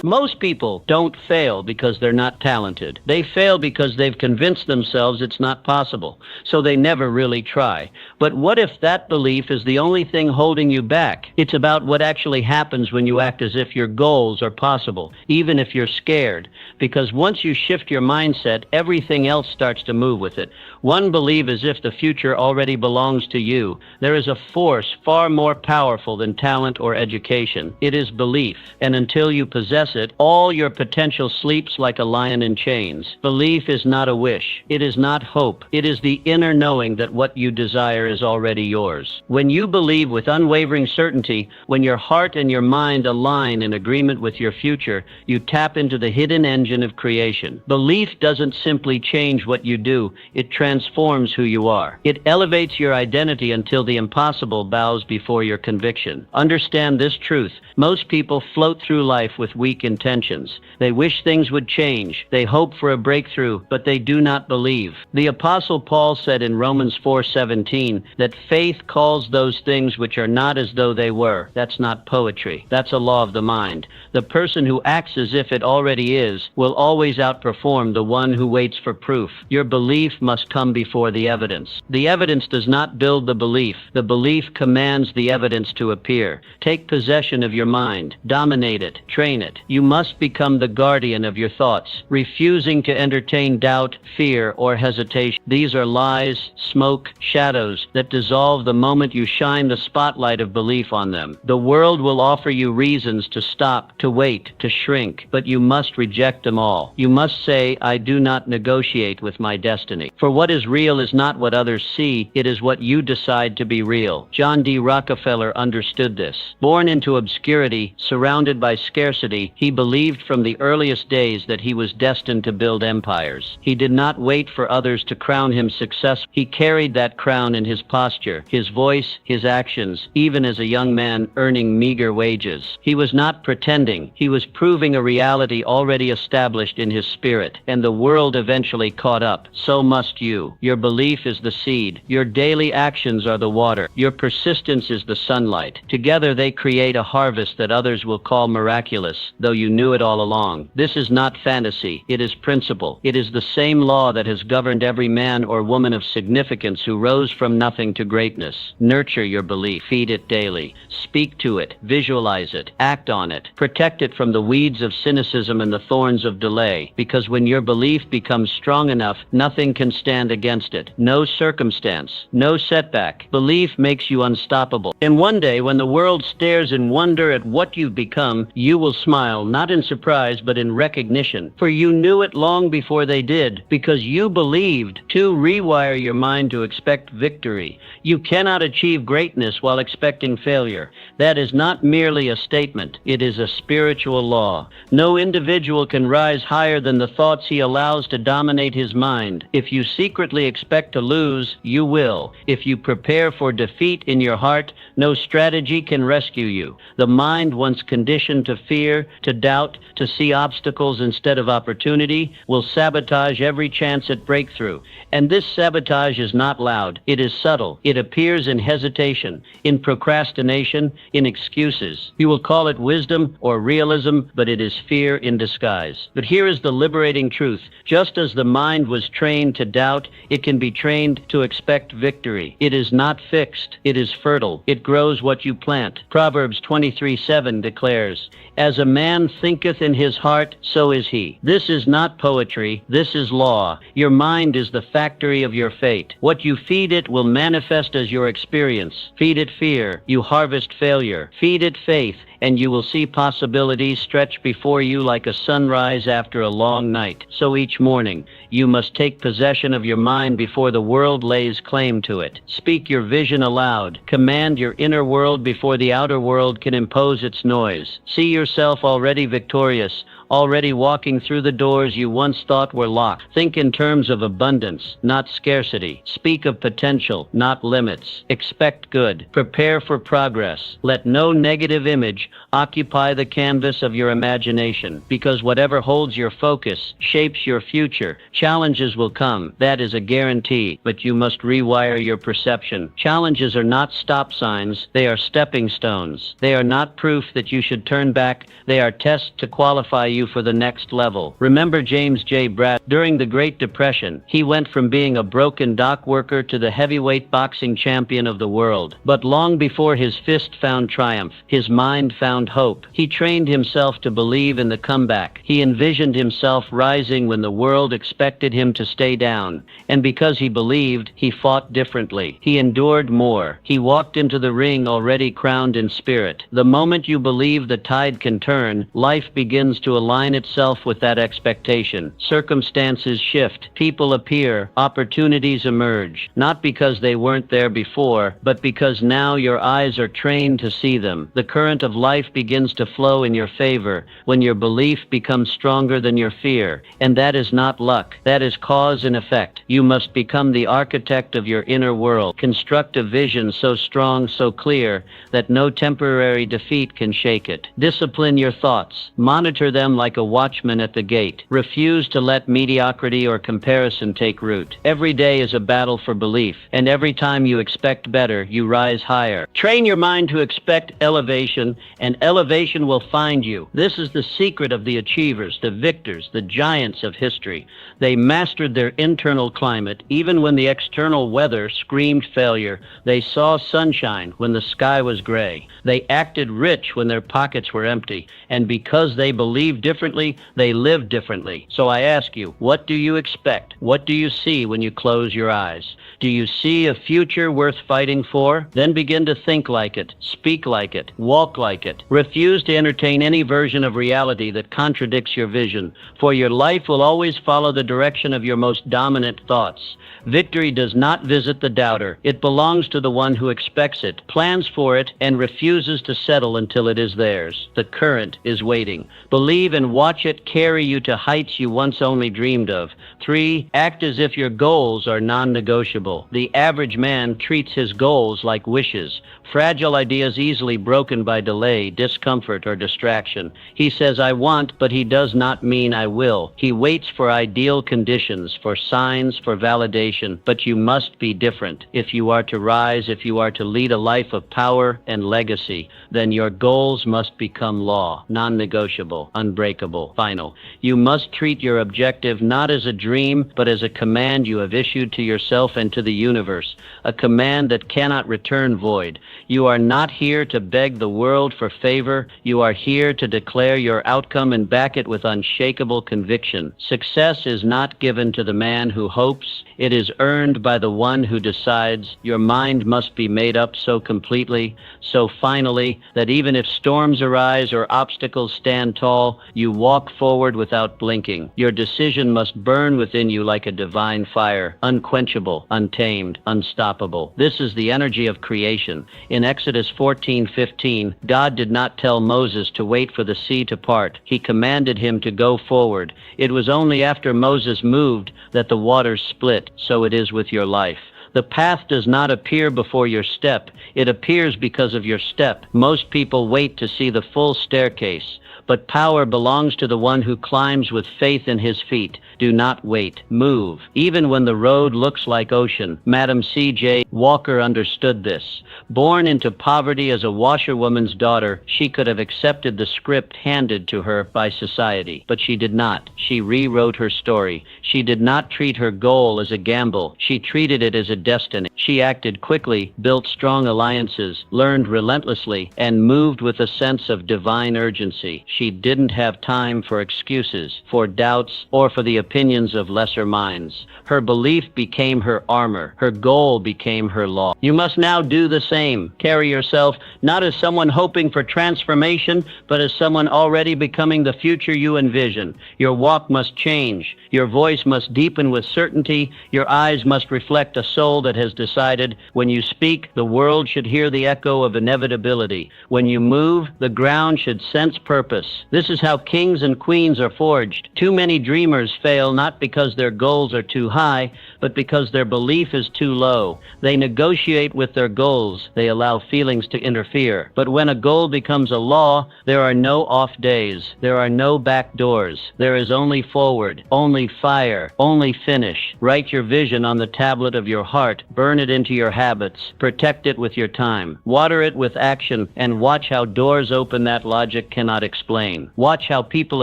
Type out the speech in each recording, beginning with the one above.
Most people don't fail because they're not talented. They fail because they've convinced themselves it's not possible, so they never really try. But what if that belief is the only thing holding you back? It's about what actually happens when you act as if your goals are possible, even if you're scared. Because once you shift your mindset, everything else starts to move with it. One, believe as if the future already belongs to you. There is a force far more powerful than talent or education. It is belief. And until you possess it, all your potential sleeps like a lion in chains. Belief is not a wish. It is not hope. It is the inner knowing that what you desire is already yours. When you believe with unwavering certainty, when your heart and your mind align in agreement with your future, you tap into the hidden engine of creation. Belief doesn't simply change what you do, it transforms who you are. It elevates your identity until the impossible bows before your conviction. Understand this truth. Most people float through life with weak intentions. They wish things would change. They hope for a breakthrough, but they do not believe. The Apostle Paul said in Romans 4:17 that faith calls those things which are not as though they were. That's not poetry. That's a law of the mind. The person who acts as if it already is will always outperform the one who waits for proof. Your belief must come before the evidence. The evidence does not build the belief. The belief commands the evidence to appear. Take possession of your mind. Dominate it. Train it. You must become the guardian of your thoughts, refusing to entertain doubt, fear, or hesitation. These are lies, smoke, shadows that dissolve the moment you shine the spotlight of belief on them. The world will offer you reasons to stop, to wait, to shrink, but you must reject them all. You must say, I do not negotiate with my destiny. For what is real is not what others see, it is what you decide to be real. John D. Rockefeller understood this. Born into obscurity, surrounded by scarcity, he believed from the earliest days that he was destined to build empires. He did not wait for others to crown him successful. He carried that crown in his posture, his voice, his actions, even as a young man earning meager wages. He was not pretending. He was proving a reality already established in his spirit, and the world eventually caught up. So must you. Your belief is the seed. Your daily actions are the water. Your persistence is the sunlight. Together they create a harvest that others will call miraculous, though you knew it all along. This is not fantasy. It is principle. It is the same law that has governed every man or woman of significance who rose from nothing to greatness. Nurture your belief. Feed it daily. Speak to it. Visualize it. Act on it. Protect it from the weeds of cynicism and the thorns of delay. Because when your belief becomes strong enough, nothing can stand against it. No circumstance. No setback. Belief makes you unstoppable. And one day, when the world stares in wonder at what you've become, you will smile, not in surprise, but in recognition. For you knew it long before they did, because you believed. To rewire your mind to expect victory. You cannot achieve greatness while expecting failure. That is not merely a statement. It is a spiritual law. No individual can rise higher than the thoughts he allows to dominate his mind. If you secretly expect to lose, you will. If you prepare for defeat in your heart, no strategy can rescue you. The mind, once conditioned to fear, to doubt, to see obstacles instead of opportunity, will sabotage every chance at breakthrough. And this sabotage is not loud. It is subtle. It appears in hesitation, in procrastination, in excuses. You will call it wisdom or realism, but it is fear in disguise. But here is the liberating truth. Just as the mind was trained to doubt, it can be trained to expect victory. It is not fixed. It is fertile. It grows what you plant. Proverbs 23:7 declares, as a man thinketh in his heart, so is he. This is not poetry. This is law. Your mind is the factory of your fate. What you feed it will manifest as your experience. Feed it fear, you harvest failure. Feed it faith, and you will see possibilities stretch before you like a sunrise after a long night. So each morning, you must take possession of your mind before the world lays claim to it. Speak your vision aloud. Command your inner world before the outer world can impose its noise. See yourself already victorious, already walking through the doors you once thought were locked. Think in terms of abundance, not scarcity. Speak of potential, not limits. Expect good. Prepare for progress. Let no negative image courage. Occupy the canvas of your imagination, because whatever holds your focus shapes your future. Challenges will come, that is a guarantee, but you must rewire your perception. Challenges are not stop signs, they are stepping stones. They are not proof that you should turn back, they are tests to qualify you for the next level. Remember James J. Bratt. During the Great Depression, he went from being a broken dock worker to the heavyweight boxing champion of the world. But long before his fist found triumph, his mind found hope. He trained himself to believe in the comeback. He envisioned himself rising when the world expected him to stay down. And because he believed, he fought differently. He endured more. He walked into the ring already crowned in spirit. The moment you believe the tide can turn, life begins to align itself with that expectation. Circumstances shift. People appear. Opportunities emerge. Not because they weren't there before, but because now your eyes are trained to see them. The current of life begins to flow in your favor when your belief becomes stronger than your fear. And that is not luck. That is cause and effect. You must become the architect of your inner world. Construct a vision so strong, so clear, that no temporary defeat can shake it. Discipline your thoughts. Monitor them like a watchman at the gate. Refuse to let mediocrity or comparison take root. Every day is a battle for belief, and every time you expect better, you rise higher. Train your mind to expect elevation, and elevation will find you. This is the secret of the achievers, the victors, the giants of history. They mastered their internal climate even when the external weather screamed failure. They saw sunshine when the sky was gray. They acted rich when their pockets were empty. And because they believed differently, they lived differently. So I ask you, what do you expect? What do you see when you close your eyes? Do you see a future worth fighting for? Then begin to think like it, speak like it, walk like it. Refuse to entertain any version of reality that contradicts your vision, for your life will always follow the direction of your most dominant thoughts. Victory does not visit the doubter. It belongs to the one who expects it, plans for it, and refuses to settle until it is theirs. The current is waiting. Believe and watch it carry you to heights you once only dreamed of. 3. Act as if your goals are non-negotiable. The average man treats his goals like wishes. Fragile ideas easily broken by delay, discomfort, or distraction. He says, I want, but he does not mean I will. He waits for ideal conditions, for signs, for validation. But you must be different. If you are to rise, if you are to lead a life of power and legacy, then your goals must become law, non-negotiable, unbreakable, final. You must treat your objective not as a dream, but as a command you have issued to yourself and to the universe, a command that cannot return void. You are not here to beg the world for favor. You are here to declare your outcome and back it with unshakable conviction. Success is not given to the man who hopes. It is earned by the one who decides. Your mind must be made up so completely, so finally, that even if storms arise or obstacles stand tall, you walk forward without blinking. Your decision must burn within you like a divine fire, unquenchable, untamed, unstoppable. This is the energy of creation. In Exodus 14:15, God did not tell Moses to wait for the sea to part. He commanded him to go forward. It was only after Moses moved that the waters split. So it is with your life. The path does not appear before your step. It appears because of your step. Most people wait to see the full staircase, but power belongs to the one who climbs with faith in his feet. Do not wait. Move. Even when the road looks like ocean. Madam C.J. Walker understood this. Born into poverty as a washerwoman's daughter, she could have accepted the script handed to her by society. But she did not. She rewrote her story. She did not treat her goal as a gamble. She treated it as a destiny. She acted quickly, built strong alliances, learned relentlessly, and moved with a sense of divine urgency. She didn't have time for excuses, for doubts, or for the opinions of lesser minds. Her belief became her armor. Her goal became her law. You must now do the same. Carry yourself not as someone hoping for transformation, but as someone already becoming the future you envision. Your walk must change. Your voice must deepen with certainty. Your eyes must reflect a soul soul that has decided when you speak, the world should hear the echo of inevitability. When you move, the ground should sense purpose. This is how kings and queens are forged. Too many dreamers fail not because their goals are too high, but because their belief is too low. They negotiate with their goals. They allow feelings to interfere. But when a goal becomes a law, there are no off days. There are no back doors. There is only forward, only fire, only finish. Write your vision on the tablet of your heart. Burn it into your habits. Protect it with your time. Water it with action, and watch how doors open that logic cannot explain. Watch how people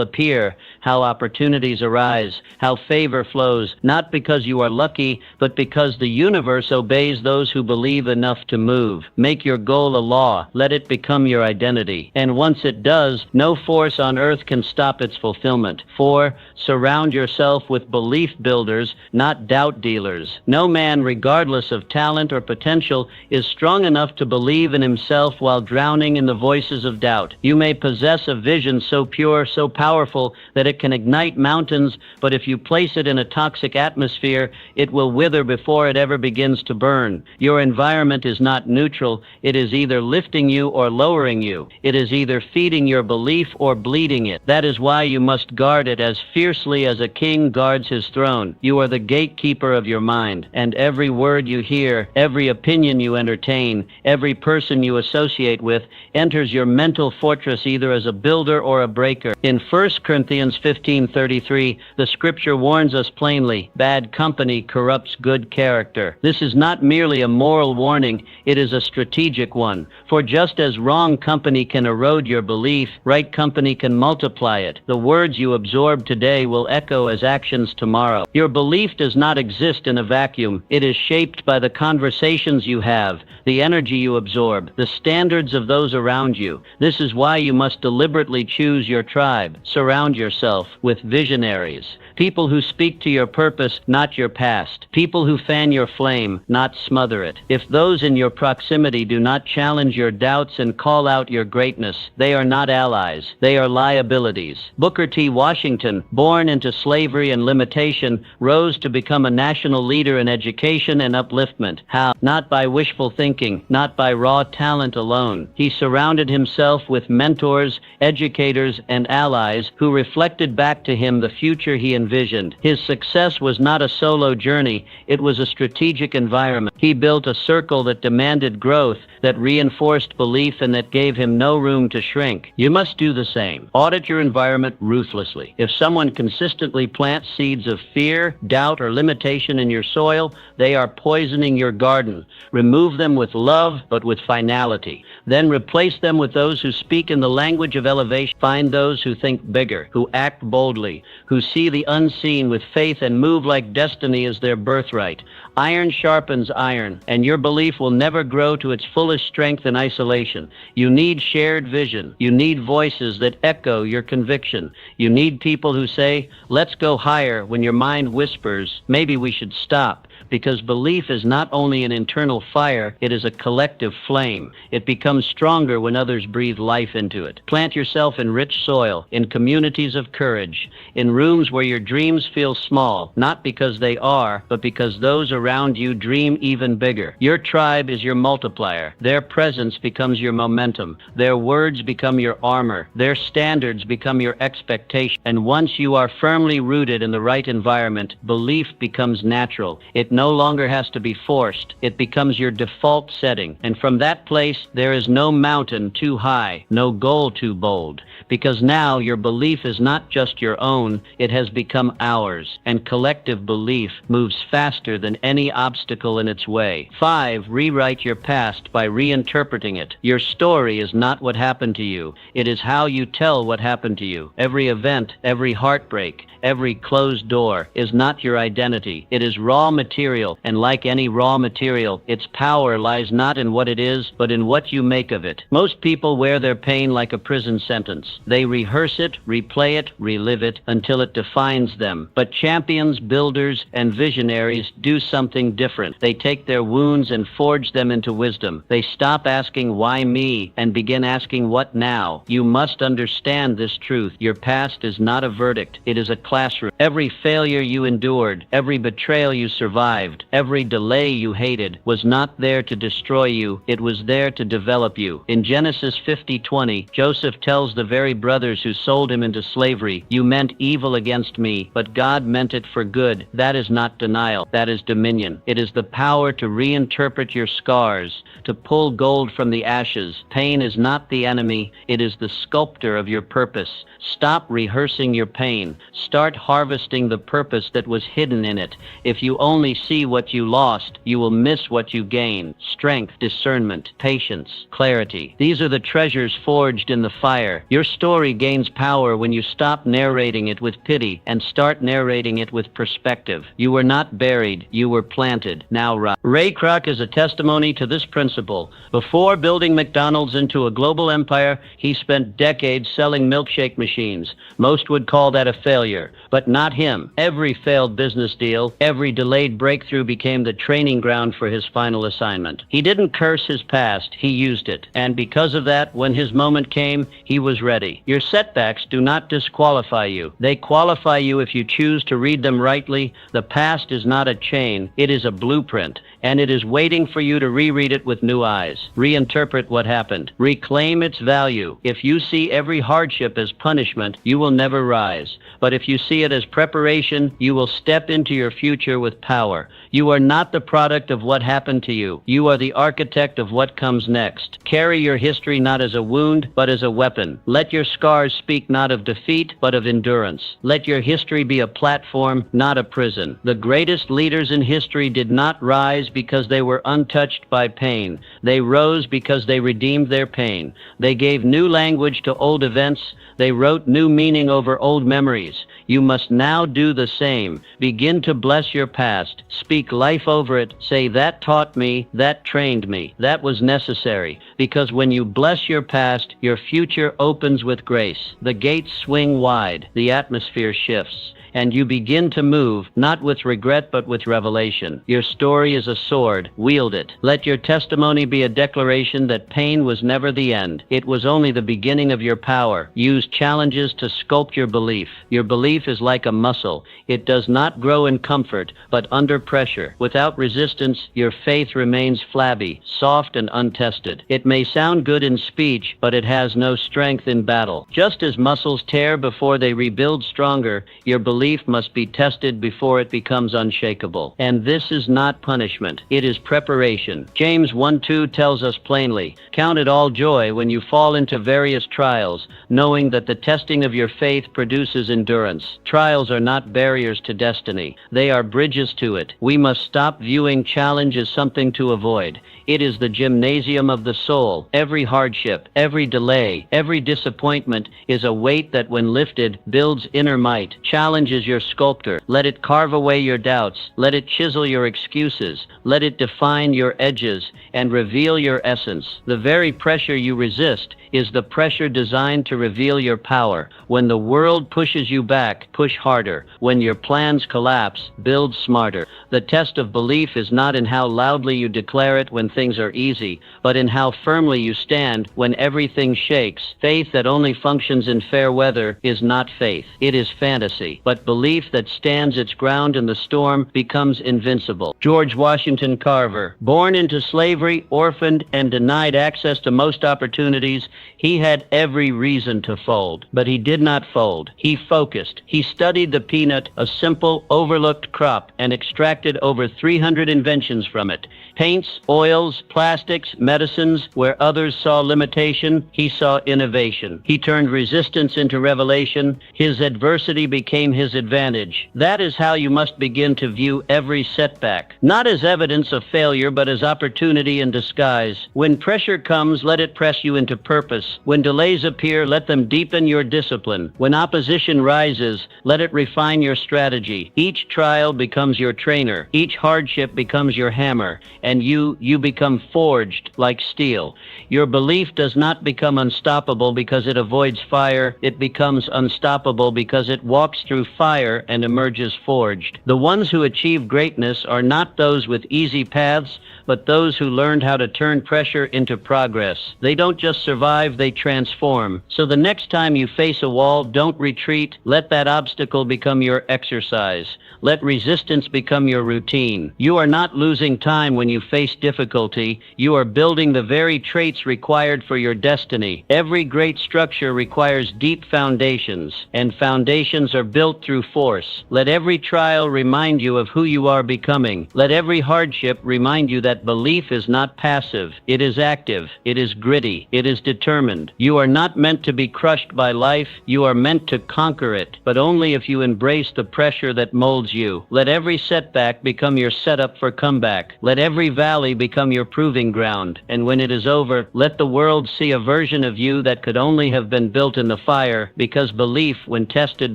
appear, how opportunities arise, how favor flows, not because you are lucky, but because the universe obeys those who believe enough to move. Make your goal a law. Let it become your identity. And once it does, no force on earth can stop its fulfillment. 4. Surround yourself with belief builders, not doubt dealers. No man, regardless of talent or potential, is strong enough to believe in himself while drowning in the voices of doubt. You may possess a vision so pure, so powerful, that it can ignite mountains, but if you place it in a toxic atmosphere, it will wither before it ever begins to burn. Your environment is not neutral. It is either lifting you or lowering you. It is either feeding your belief or bleeding it. That is why you must guard it as fiercely as a king guards his throne. You are the gatekeeper of your mind, and every word you hear, every opinion you entertain, every person you associate with enters your mental fortress either as a builder or a breaker. In 1 Corinthians 15:33, the scripture warns us plainly, bad company corrupts good character. This is not merely a moral warning, it is a strategic one. For just as wrong company can erode your belief, right company can multiply it. The words you absorb today will echo as actions tomorrow. Your belief does not exist in a vacuum. It is shaped by the conversations you have, the energy you absorb, the standards of those around you. This is why you must deliberately choose your tribe. Surround yourself with visionaries. People who speak to your purpose, not your past. People who fan your flame, not smother it. If those in your proximity do not challenge your doubts and call out your greatness, they are not allies. They are liabilities. Booker T. Washington, born into slavery and limitation, rose to become a national leader in education and upliftment. How? Not by wishful thinking, not by raw talent alone. He surrounded himself with mentors, educators, and allies who reflected back to him the future he envisioned. His success was not a solo journey, it was a strategic environment. He built a circle that demanded growth, that reinforced belief, and that gave him no room to shrink. You must do the same. Audit your environment ruthlessly. If someone consistently plants seeds of fear, doubt, or limitation in your soil, they are poisoning your garden. Remove them with love, but with finality. Then replace them with those who speak in the language of elevation. Find those who think bigger, who act boldly, who see the unseen with faith and move like destiny is their birthright. Iron sharpens iron, and your belief will never grow to its fullest strength in isolation. You need shared vision. You need voices that echo your conviction. You need people who say, let's go higher, when your mind whispers, maybe we should stop. Because belief is not only an internal fire, it is a collective flame. It becomes stronger when others breathe life into it. Plant yourself in rich soil, in communities of courage, in rooms where your dreams feel small, not because they are, but because those around you dream even bigger. Your tribe is your multiplier. Their presence becomes your momentum. Their words become your armor. Their standards become your expectation. And once you are firmly rooted in the right environment, belief becomes natural. It no longer has to be forced. It becomes your default setting. And from that place, there is no mountain too high, no goal too bold. Because now your belief is not just your own, it has become ours. And collective belief moves faster than any obstacle in its way. 5. Rewrite your past by reinterpreting it. Your story is not what happened to you. It is how you tell what happened to you. Every event, every heartbreak, every closed door is not your identity. It is raw material, and like any raw material, its power lies not in what it is, but in what you make of it. Most people wear their pain like a prison sentence. They rehearse it, replay it, relive it, until it defines them. But champions, builders, and visionaries do something different. They take their wounds and forge them into wisdom. They stop asking, why me, and begin asking, what now? You must understand this truth. Your past is not a verdict. It is a classroom. Every failure you endured, every betrayal you survived, survived. Every delay you hated was not there to destroy you, it was there to develop you. In Genesis 50:20, Joseph tells the very brothers who sold him into slavery, "You meant evil against me, but God meant it for good." That is not denial, that is dominion. It is the power to reinterpret your scars, to pull gold from the ashes. Pain is not the enemy, it is the sculptor of your purpose. Stop rehearsing your pain. Start harvesting the purpose that was hidden in it. If you only see what you lost, you will miss what you gain. Strength, discernment, patience, clarity. These are the treasures forged in the fire. Your story gains power when you stop narrating it with pity and start narrating it with perspective. You were not buried, you were planted. Now rise. Ray Kroc is a testimony to this principle. Before building McDonald's into a global empire, he spent decades selling milkshake machines. Most would call that a failure, but not him. Every failed business deal, every delayed breakthrough became the training ground for his final assignment. He didn't curse his past, he used it. And because of that, when his moment came, he was ready. Your setbacks do not disqualify you. They qualify you if you choose to read them rightly. The past is not a chain, it is a blueprint, and it is waiting for you to reread it with new eyes. Reinterpret what happened. Reclaim its value. If you see every hardship as punishment, you will never rise. But if you see it as preparation, you will step into your future with power. You are not the product of what happened to you. You are the architect of what comes next. Carry your history not as a wound, but as a weapon. Let your scars speak not of defeat, but of endurance. Let your history be a platform, not a prison. The greatest leaders in history did not rise because they were untouched by pain. They rose because they redeemed their pain. They gave new language to old events. They wrote new meaning over old memories. You must now do the same. Begin to bless your past. Speak life over it. Say, that taught me, that trained me, that was necessary. Because when you bless your past, your future opens with grace. The gates swing wide. The atmosphere shifts. And you begin to move, not with regret but with revelation. Your story is a sword. Wield it. Let your testimony be a declaration that pain was never the end. It was only the beginning of your power. Use challenges to sculpt your belief. Your belief is like a muscle. It does not grow in comfort, but under pressure. Without resistance, your faith remains flabby, soft and untested. It may sound good in speech, but it has no strength in battle. Just as muscles tear before they rebuild stronger, your belief must be tested before it becomes unshakable. And this is not punishment. It is preparation. James 1:2 tells us plainly, "Count it all joy when you fall into various trials, knowing that the testing of your faith produces endurance." Trials are not barriers to destiny. They are bridges to it. We must stop viewing challenge as something to avoid. It is the gymnasium of the soul. Every hardship, every delay, every disappointment is a weight that when lifted builds inner might. Challenge is your sculptor. Let it carve away your doubts. Let it chisel your excuses. Let it define your edges and reveal your essence. The very pressure you resist is the pressure designed to reveal your power. When the world pushes you back, push harder. When your plans collapse, build smarter. The test of belief is not in how loudly you declare it when things are easy, but in how firmly you stand when everything shakes. Faith that only functions in fair weather is not faith. It is fantasy. But belief that stands its ground in the storm becomes invincible. George Washington Carver, born into slavery, orphaned, and denied access to most opportunities, he had every reason to fold, but he did not fold. He focused. He studied the peanut, a simple, overlooked crop, and extracted over 300 inventions from it. Paints, oils, plastics, medicines. Where others saw limitation, he saw innovation. He turned resistance into revelation. His adversity became his advantage. That is how you must begin to view every setback. Not as evidence of failure, but as opportunity in disguise. When pressure comes, let it press you into purpose. When delays appear, let them deepen your discipline. When opposition rises, let it refine your strategy. Each trial becomes your trainer. Each hardship becomes your hammer. and you become forged like steel. Your belief does not become unstoppable because it avoids fire. It becomes unstoppable because it walks through fire and emerges forged. The ones who achieve greatness are not those with easy paths, but those who learned how to turn pressure into progress. They don't just survive, they transform. So the next time you face a wall, don't retreat. Let that obstacle become your exercise. Let resistance become your routine. You are not losing time when you face difficulty. You are building the very traits required for your destiny. Every great structure requires deep foundations, and foundations are built through force. Let every trial remind you of who you are becoming. Let every hardship remind you that belief is not passive. It is active. It is gritty. It is determined. You are not meant to be crushed by life. You are meant to conquer it, but only if you embrace the pressure that molds you. Let every setback become your setup for comeback. Let every valley become your proving ground. And when it is over, let the world see a version of you that could only have been built in the fire, because belief, when tested,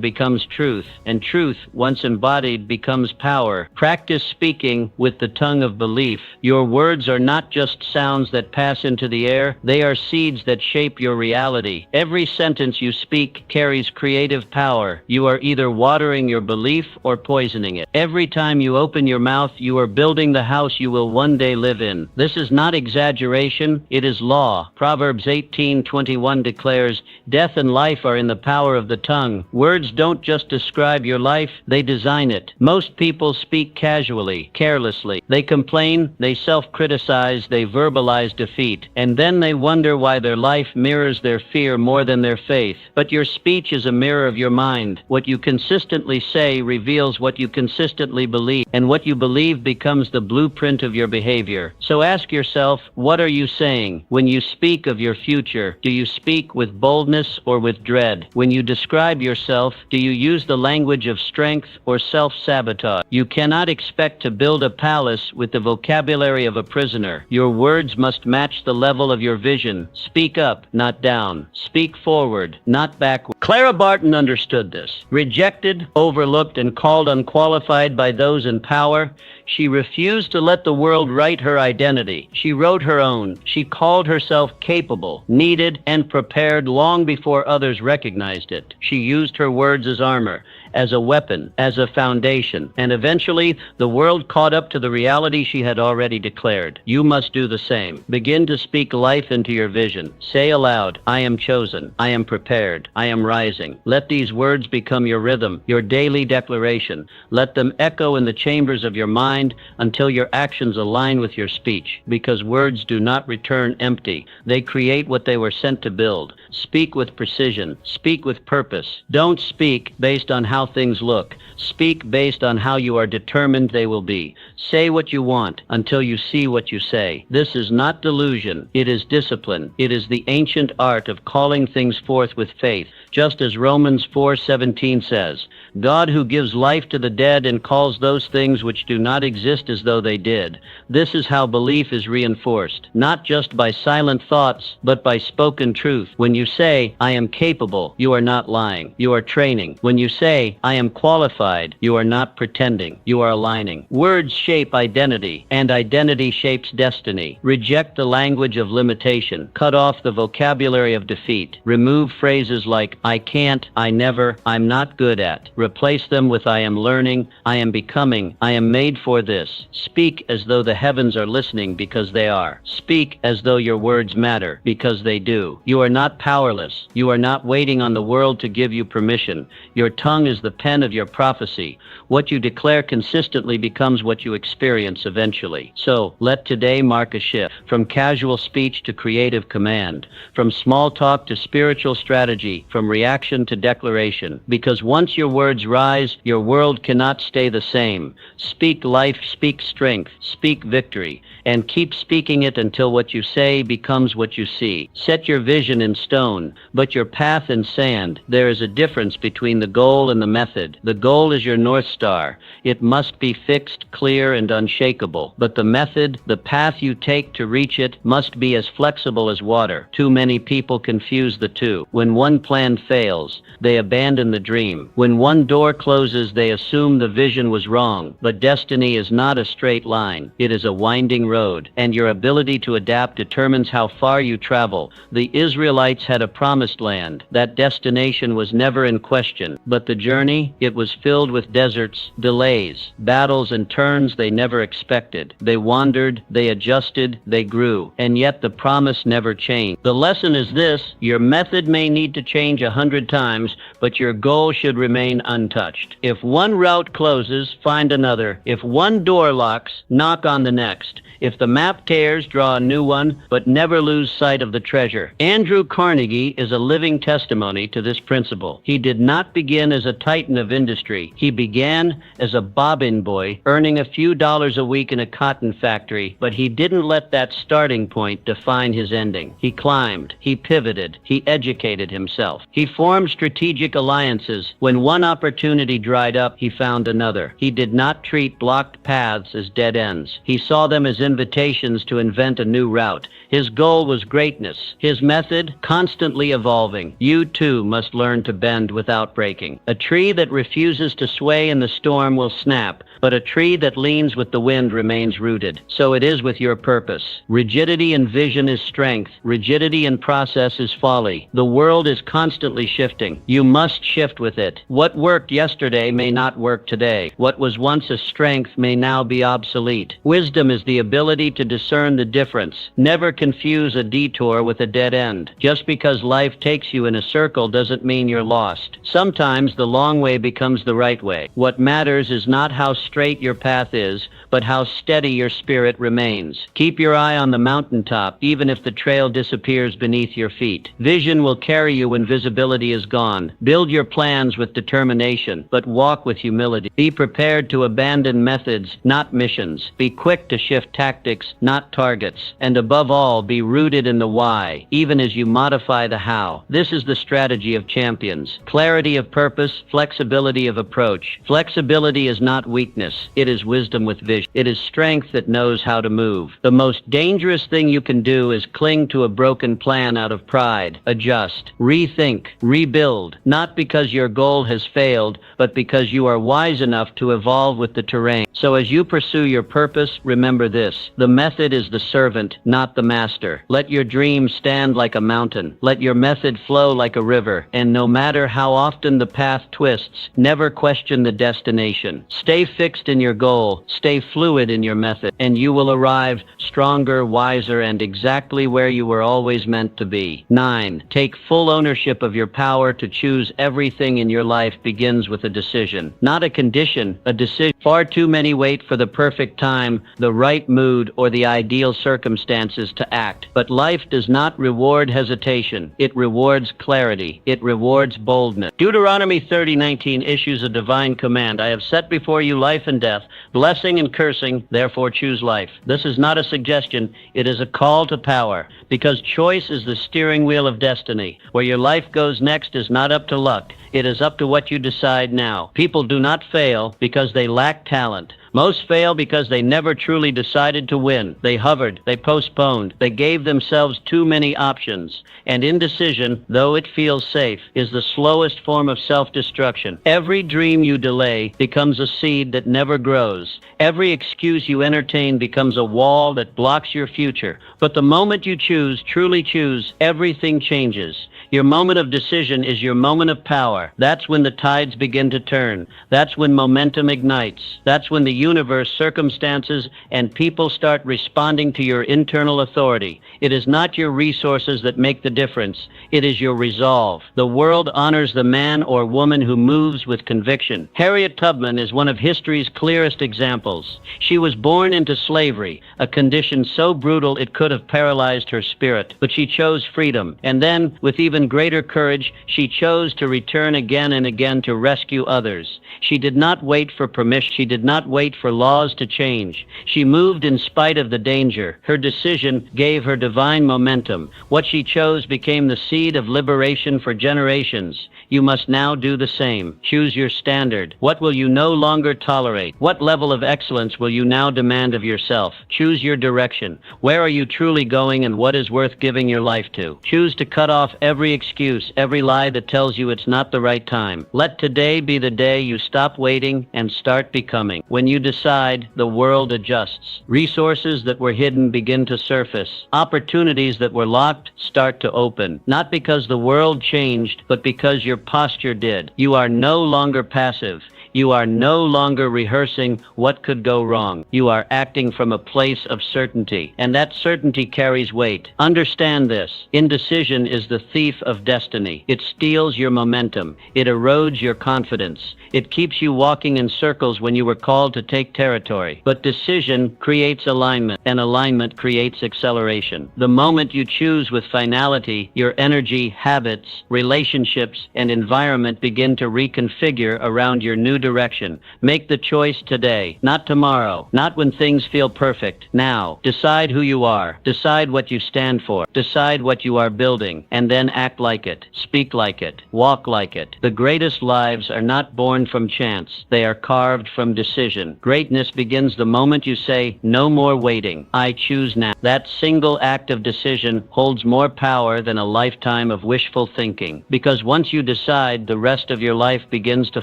becomes truth, and truth, once embodied, becomes power. Practice speaking with the tongue of belief. Your words are not just sounds that pass into the air. They are seeds that shape your reality. Every sentence you speak carries creative power. You are either watering your belief or poisoning it. Every time you open your mouth, you are building the house you will one day live in. This is not exaggeration, it is law. Proverbs 18:21 declares, "Death and life are in the power of the tongue." Words don't just describe your life, they design it. Most people speak casually, carelessly. They complain, they self-criticize, they verbalize defeat, and then they wonder why their life mirrors their fear more than their faith. But your speech is a mirror of your mind. What you consistently say reveals what you consistently believe, and what you believe becomes the blueprint of your behavior. So ask yourself, what are you saying? When you speak of your future, do you speak with boldness or with dread? When you describe yourself, do you use the language of strength or self-sabotage? You cannot expect to build a palace with the vocabulary of a prisoner. Your words must match the level of your vision. Speak up, not down. Speak forward, not backward. Clara Barton understood this. Rejected, overlooked, and called unqualified by those in power, she refused to let the world write her identity. She wrote her own. She called herself capable, needed, and prepared long before others recognized it. She used her words as armor, as a weapon, as a foundation, and eventually the world caught up to the reality she had already declared. You must do the same. Begin to speak life into your vision. Say aloud, "I am chosen. I am prepared. I am rising." Let these words become your rhythm, your daily declaration. Let them echo in the chambers of your mind until your actions align with your speech, because words do not return empty. They create what they were sent to build. Speak with precision. Speak with purpose. Don't speak based on how things look. Speak based on how you are determined they will be. Say what you want until you see what you say. This is not delusion. It is discipline. It is the ancient art of calling things forth with faith. Just as Romans 4:17 says, "God who gives life to the dead and calls those things which do not exist as though they did." This is how belief is reinforced, not just by silent thoughts, but by spoken truth. When you say, "I am capable," you are not lying. You are training. When you say, "I am qualified," you are not pretending. You are aligning. Words shape identity, and identity shapes destiny. Reject the language of limitation. Cut off the vocabulary of defeat. Remove phrases like, "I can't," "I never," "I'm not good at." Replace them with, "I am learning," "I am becoming," "I am made for this." Speak as though the heavens are listening, because they are. Speak as though your words matter, because they do. You are not powerless. You are not waiting on the world to give you permission. Your tongue is the pen of your prophecy. What you declare consistently becomes what you experience eventually. So, let today mark a shift, from casual speech to creative command, from small talk to spiritual strategy, from reaction to declaration. Because once your words rise, your world cannot stay the same. Speak life, speak strength, speak victory, and keep speaking it until what you say becomes what you see. Set your vision in stone, but your path in sand. There is a difference between the goal and the method. The goal is your North Star. It must be fixed, clear, and unshakable. But the method, the path you take to reach it, must be as flexible as water. Too many people confuse the two. When one plan fails, they abandon the dream. When one door closes, they assume the vision was wrong. But destiny is not a straight line. It is a winding road, and your ability to adapt determines how far you travel. The Israelites had a promised land. That destination was never in question. But the journey, it was filled with deserts, delays, battles, and turns they never expected. They wandered, they adjusted, they grew, and yet the promise never changed. The lesson is this: your method may need to change 100 times, but your goal should remain untouched. If one route closes, find another. If one door locks, knock on the next. If the map tears, draw a new one, but never lose sight of the treasure. Andrew Carnegie is a living testimony to this principle. He did not begin as a titan of industry. He began as a bobbin boy, earning a few dollars a week in a cotton factory, but he didn't let that starting point define his ending. He climbed, he pivoted, he educated himself. He formed strategic alliances. When one opportunity dried up, he found another. He did not treat blocked paths as dead ends. He saw them as invitations to invent a new route. His goal was greatness. His method, constantly evolving. You too must learn to bend without breaking. A tree that refuses to sway in the storm will snap, but a tree that leans with the wind remains rooted. So it is with your purpose. Rigidity in vision is strength. Rigidity in process is folly. The world is constantly shifting. You must shift with it. What worked yesterday may not work today. What was once a strength may now be obsolete. Wisdom is the ability to discern the difference. Never confuse a detour with a dead end. Just because life takes you in a circle doesn't mean you're lost. Sometimes the long way becomes the right way. What matters is not how straight your path is, but how steady your spirit remains. Keep your eye on the mountaintop, even if the trail disappears beneath your feet. Vision will carry you when visibility is gone. Build your plans with determination, but walk with humility. Be prepared to abandon methods, not missions. Be quick to shift tactics, not targets. And above all, be rooted in the why, even as you modify the how. This is the strategy of champions. Clarity of purpose, flexibility of approach. Flexibility is not weakness. It is wisdom with vision. It is strength that knows how to move. The most dangerous thing you can do is cling to a broken plan out of pride. Adjust, rethink, rebuild, not because your goal has failed, but because you are wise enough to evolve with the terrain. So as you pursue your purpose, remember this: the method is the servant, not the master. Let your dream stand like a mountain. Let your method flow like a river. And no matter how often the path twists, never question the destination. Stay fixed in your goal. Stay fluid in your method, and you will arrive stronger, wiser, and exactly where you were always meant to be. 9. Take full ownership of your power to choose. Everything in your life begins with a decision, not a condition, a decision. Far too many wait for the perfect time, the right mood, or the ideal circumstances to act. But life does not reward hesitation. It rewards clarity. It rewards boldness. Deuteronomy 30:19 issues a divine command. I have set before you life and death, blessing and cursing, therefore choose life. This is not a suggestion. It is a call to power, because choice is the steering wheel of destiny. Where your life goes next is not up to luck. It is up to what you decide now. People do not fail because they lack talent. Most fail because they never truly decided to win. They hovered, they postponed, they gave themselves too many options. And indecision, though it feels safe, is the slowest form of self-destruction. Every dream you delay becomes a seed that never grows. Every excuse you entertain becomes a wall that blocks your future. But the moment you choose, truly choose, everything changes. Your moment of decision is your moment of power. That's when the tides begin to turn. That's when momentum ignites. That's when the universe, circumstances, and people start responding to your internal authority. It is not your resources that make the difference. It is your resolve. The world honors the man or woman who moves with conviction. Harriet Tubman is one of history's clearest examples. She was born into slavery, a condition so brutal it could have paralyzed her spirit. But she chose freedom. And then, with even greater courage, she chose to return again and again to rescue others. She did not wait for permission. She did not wait wait for laws to change. She moved in spite of the danger. Her decision gave her divine momentum. What she chose became the seed of liberation for generations. You must now do the same. Choose your standard. What will you no longer tolerate? What level of excellence will you now demand of yourself? Choose your direction. Where are you truly going and what is worth giving your life to? Choose to cut off every excuse, every lie that tells you it's not the right time. Let today be the day you stop waiting and start becoming. When you decide, the world adjusts. Resources that were hidden begin to surface. Opportunities that were locked start to open. Not because the world changed, but because your posture did. You are no longer passive. You are no longer rehearsing what could go wrong. You are acting from a place of certainty, and that certainty carries weight. Understand this. Indecision is the thief of destiny. It steals your momentum. It erodes your confidence. It keeps you walking in circles when you were called to take territory. But decision creates alignment, and alignment creates acceleration. The moment you choose with finality, your energy, habits, relationships, and environment begin to reconfigure around your new direction. Make the choice today, not tomorrow, not when things feel perfect. Now, decide who you are. Decide what you stand for. Decide what you are building, and then act like it. Speak like it. Walk like it. The greatest lives are not born from chance. They are carved from decision. Greatness begins the moment you say, no more waiting. I choose now. That single act of decision holds more power than a lifetime of wishful thinking. Because once you decide, the rest of your life begins to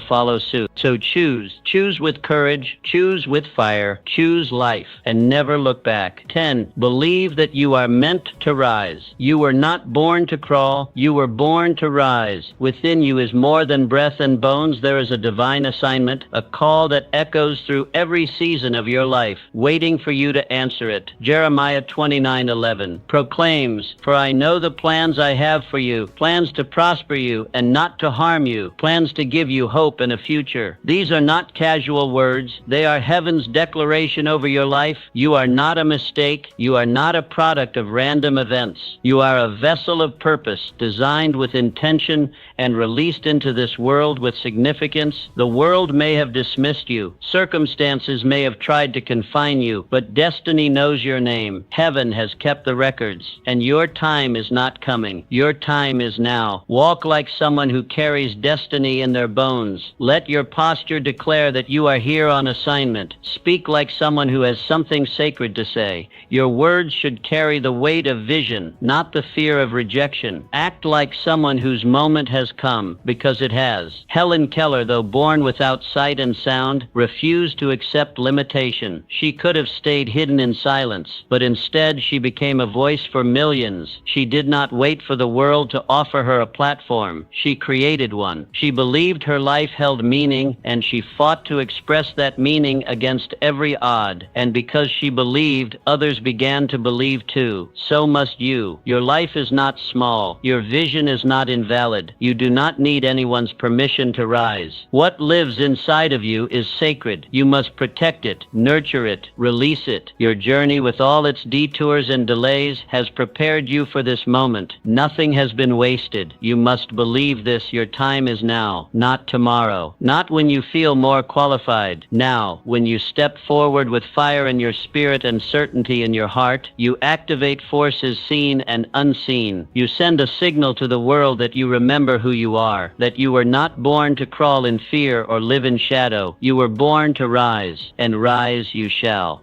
follow suit. So choose. Choose with courage. Choose with fire. Choose life. And never look back. 10. Believe that you are meant to rise. You were not born to crawl. You were born to rise. Within you is more than breath and bones. There is a divine assignment, a call that echoes through every season of your life, waiting for you to answer it. Jeremiah 29:11 proclaims, "For I know the plans I have for you, plans to prosper you and not to harm you, plans to give you hope and a future." These are not casual words. They are heaven's declaration over your life. You are not a mistake. You are not a product of random events. You are a vessel of purpose, designed with intention and released into this world with significance. The world may have dismissed you. Circumstances may have tried to confine you, but destiny knows your name. Heaven has kept the records, and your time is not coming. Your time is now. Walk like someone who carries destiny in their bones. Let your posture declare that you are here on assignment. Speak like someone who has something sacred to say. Your words should carry the weight of vision, not the fear of rejection. Act like someone whose moment has come, because it has. Helen Keller, though born without sight and sound, refused to accept limitation. She could have stayed hidden in silence, but instead she became a voice for millions. She did not wait for the world to offer her a platform. She created one. She believed her life held meaning, and she fought to express that meaning against every odd. And because she believed, others began to believe too. So must you. Your life is not small. Your vision is not invalid. You do not need anyone's permission to rise. What lives inside of you is sacred. You must protect it, nurture it, release it. Your journey, with all its detours and delays, has prepared you for this moment. Nothing has been wasted. You must believe this. Your time is now, not tomorrow. Not when you feel more qualified. Now, when you step forward with fire in your spirit and certainty in your heart, you activate forces seen and unseen. You send a signal to the world that you remember who you are, that you were not born to crawl in fear or live in shadow. You were born to rise, and rise you shall.